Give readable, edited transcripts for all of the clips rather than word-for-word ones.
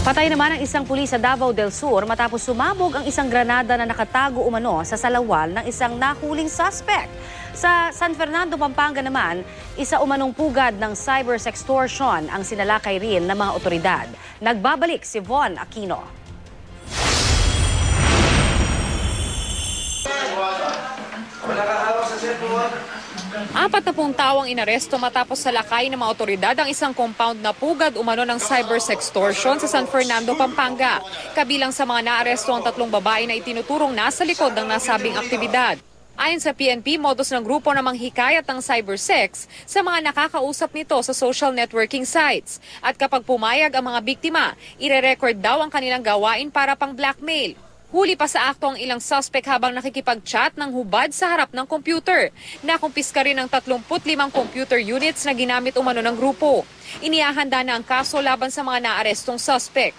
Patay naman ang isang pulis sa Davao del Sur matapos sumabog ang isang granada na nakatago umano sa salawal ng isang nahuling suspect. Sa San Fernando, Pampanga naman, isa umanong pugad ng cyber sextortion ang sinalakay rin ng mga otoridad. Nagbabalik si Von Aquino. Apat na pong tao ang inaresto matapos salakay ng mga otoridad ang isang compound na pugad umano ng cyber sextortion sa San Fernando, Pampanga. Kabilang sa mga naaresto ang 3 babae na itinuturong nasa likod ng nasabing aktibidad. Ayon sa PNP, modus ng grupo na manghikayat ng cybersex sa mga nakakausap nito sa social networking sites. At kapag pumayag ang mga biktima, ire-record daw ang kanilang gawain para pang blackmail. Huli pa sa akto ang ilang suspect habang nakikipag-chat ng hubad sa harap ng computer. Nakumpiska rin ang 35 computer units na ginamit umano ng grupo. Inihahanda na ang kaso laban sa mga naarestong suspect.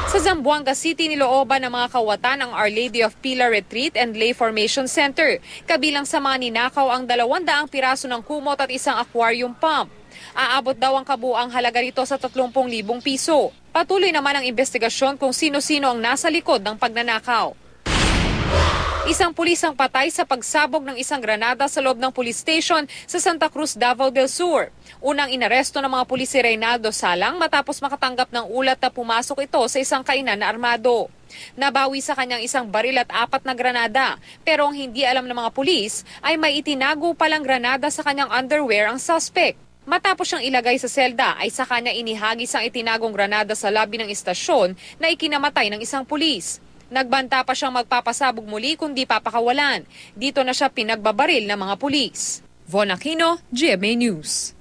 Sa Zamboanga City, nilooban ng mga kawatan ang Our Lady of Pilar Retreat and Lay Formation Center. Kabilang sa mga ninakaw ang 200 piraso ng kumot at isang aquarium pump. Aabot daw ang kabuang halaga rito sa 30,000 piso. Patuloy naman ang investigasyon kung sino-sino ang nasa likod ng pagnanakaw. Isang pulis ang patay sa pagsabog ng isang granada sa loob ng police station sa Santa Cruz, Davao del Sur. Unang inaresto ng mga pulis si Reynaldo Salang matapos makatanggap ng ulat na pumasok ito sa isang kainan na armado. Nabawi sa kanyang isang baril at 4 na granada, pero ang hindi alam ng mga pulis ay may itinago palang granada sa kanyang underwear ang suspect. Matapos siyang ilagay sa selda ay sa kanya inihagis ang itinagong granada sa labi ng istasyon na ikinamatay ng isang pulis. Nagbanta pa siyang magpapasabog muli kundi papakawalan. Dito na siya pinagbabaril ng mga pulis. Von Aquino, GMA News.